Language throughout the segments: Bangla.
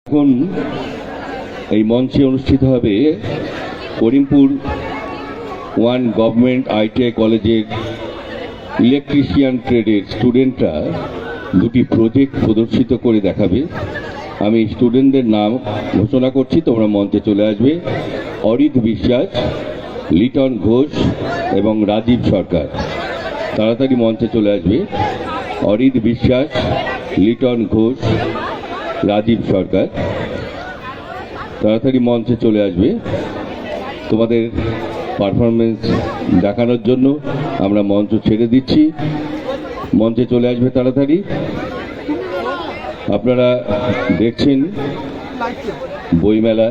এখন এই মঞ্চে অনুষ্ঠিত হবে করিমপুর 1 গভর্নমেন্ট আইটিআই কলেজের ইলেকট্রিশিয়ান ট্রেডের স্টুডেন্টরা দুটি প্রজেক্ট প্রদর্শিত করে দেখাবে। আমি স্টুডেন্টদের নাম ঘোষণা করছি, তোমরা মঞ্চে চলে আসবে। অরিত বিশ্বাস, লিটন ঘোষ এবং রাজীব সরকার। তাড়াতাড়ি মঞ্চে চলে আসবে। অরিত বিশ্বাস, লিটন ঘোষ, রাজীব সরকার তাড়াতাড়ি মঞ্চে চলে আসবে। তোমাদের পারফরমেন্স দেখানোর জন্য আমরা মঞ্চ ছেড়ে দিচ্ছি। মঞ্চে চলে আসবে তাড়াতাড়ি। আপনারা দেখছেন বইমেলা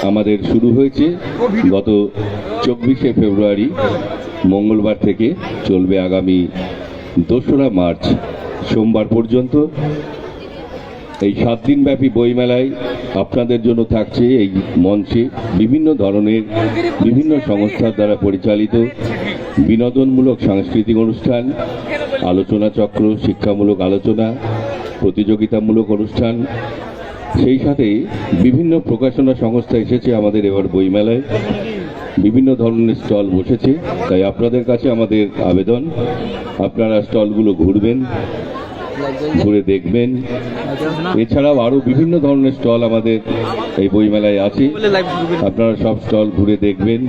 আমাদের শুরু হয়েছে গত 24শে ফেব্রুয়ারি মঙ্গলবার থেকে, চলবে আগামী 2রা মার্চ সোমবার পর্যন্ত। এই 7 দিনব্যাপী বইমেলায় আপনাদের জন্য থাকছে এই মঞ্চে বিভিন্ন ধরনের বিভিন্ন সংস্থার দ্বারা পরিচালিত বিনোদনমূলক সাংস্কৃতিক অনুষ্ঠান, আলোচনা চক্র, শিক্ষামূলক আলোচনা, প্রতিযোগিতামূলক অনুষ্ঠান। সেই সাথে বিভিন্ন প্রকাশনা সংস্থা এসেছে আমাদের এবার বইমেলায়। বিভিন্ন ধরনের স্টল বসেছে, তাই আপনাদের কাছে আমাদের আবেদন, আপনারা স্টলগুলো ঘুরবেন, ঘুরে দেখবেন। এছাড়াও আরো বিভিন্ন ধরনের স্টল আমাদের এই বইমেলায় আছে, আপনারা সব স্টল ঘুরে দেখবেন।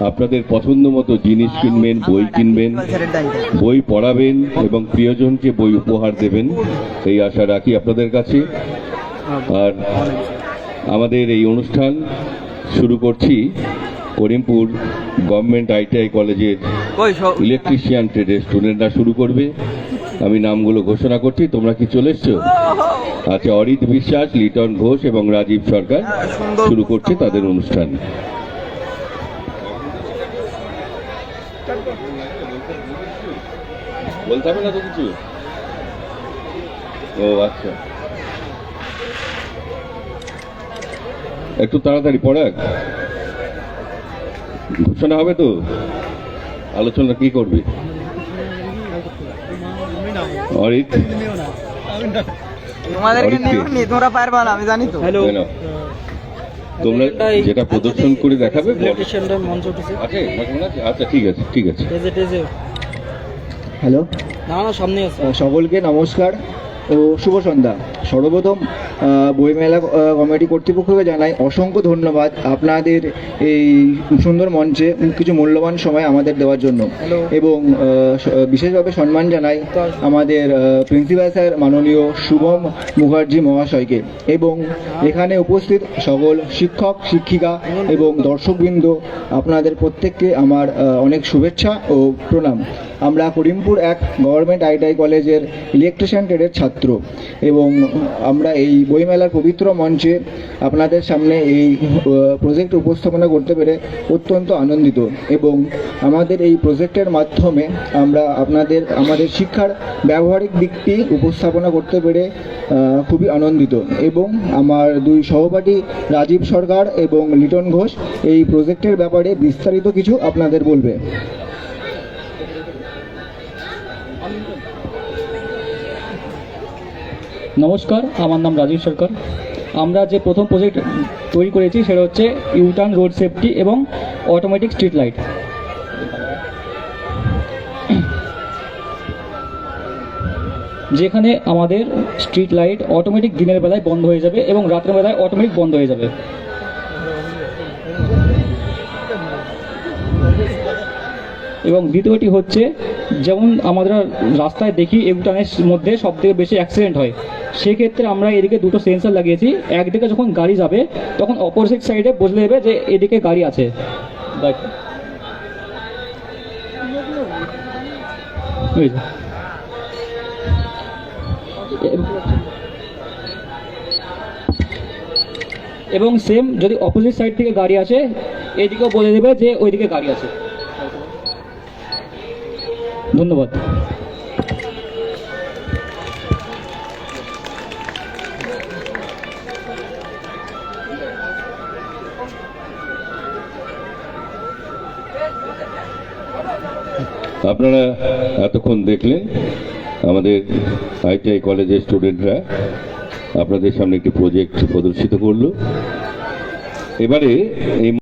আপনাদের পছন্দ মতো জিনিস কিনবেন, বই কিনবেন, বই পড়াবেন এবং প্রিয়জনকে বই উপহার দেবেন, এই আশা রাখি আপনাদের কাছে। আর আমাদের এই অনুষ্ঠান শুরু করছি করিমপুর গভর্নমেন্ট আইটিআই কলেজের ইলেকট্রিশিয়ান ট্রেডের স্টুডেন্টরা শুরু করবে। আমি নামগুলো ঘোষণা করছি, তোমরা কি চলে এসছো? আচ্ছা, অরিত বিশ্বাস, লিটন ঘোষ এবং রাজীব সরকার শুরু করছে তাদের অনুষ্ঠান। বলতে হবে না তো কিছু? ও আচ্ছা, একটু তাড়াতাড়ি পড়াক, ঘোষণা হবে তো। আলোচনা কি করবে? অরিত, তোমরা যেটা প্রদর্শন করে দেখাবে। আচ্ছা, ঠিক আছে ঠিক আছে। হ্যালো, সকলকে নমস্কার ও শুভ সন্ধ্যা। সর্বপ্রথম বইমেলা কমিটি কর্তৃপক্ষকে জানাই অসংখ্য ধন্যবাদ আপনাদের এই সুন্দর মঞ্চে কিছু মূল্যবান সময় আমাদের দেওয়ার জন্য, এবং বিশেষভাবে সম্মান জানাই আমাদের প্রিন্সিপাল স্যার মাননীয় শুভম মুখার্জি মহাশয়কে, এবং এখানে উপস্থিত সকল শিক্ষক শিক্ষিকা এবং দর্শকবৃন্দ, আপনাদের প্রত্যেককে আমার অনেক শুভেচ্ছা ও প্রণাম। আমরা করিমপুর 1 গভর্নমেন্ট আইটিআই কলেজের ইলেকট্রিশিয়ান ট্রেডের ছাত্র, এবং আমরা এই বইমেলার পবিত্র মঞ্চে আপনাদের সামনে এই প্রজেক্ট উপস্থাপনা করতে পেরে অত্যন্ত আনন্দিত, এবং আমাদের এই প্রজেক্টের মাধ্যমে আমরা আমাদের শিক্ষার ব্যবহারিক দিকটি উপস্থাপনা করতে পেরে খুবই আনন্দিত। এবং আমার 2 সহপাঠী রাজীব সরকার এবং লিটন ঘোষ এই প্রজেক্টের ব্যাপারে বিস্তারিত কিছু আপনাদের বলবে। নমস্কার, আমার নাম রাজীব সরকার। আমরা যে প্রথম প্রজেক্ট তৈরি করেছি সেটা হচ্ছে ইউটার্ন রোড সেফটি এবং অটোমেটিক স্ট্রিট লাইট। যেখানে আমাদের স্ট্রিট লাইট অটোমেটিক দিনের বেলায় বন্ধ হয়ে যাবে এবং রাতের বেলায় অটোমেটিক বন্ধ হয়ে যাবে। এবং দ্বিতীয়টি হচ্ছে, যেমন আমরা রাস্তায় দেখি ইউটার্নের মধ্যে সব থেকে বেশি অ্যাক্সিডেন্ট হয়, সেক্ষেত্রে আমরা এদিকে 2টো সেন্সার লাগিয়েছি। একদিকে যখন গাড়ি যাবে তখন অপোজিট সাইডে বুঝলে যাবে যে এদিকে গাড়ি আছে। এবং সেম যদি অপোজিট সাইড থেকে গাড়ি আসে, এদিকেও বলে দেবে যে ওইদিকে গাড়ি আছে। ধন্যবাদ। আপনারা এতক্ষণ দেখলেন আমাদের আইটিআই কলেজের স্টুডেন্টরা আপনাদের সামনে একটি প্রজেক্ট প্রদর্শিত করলো। এবারে এই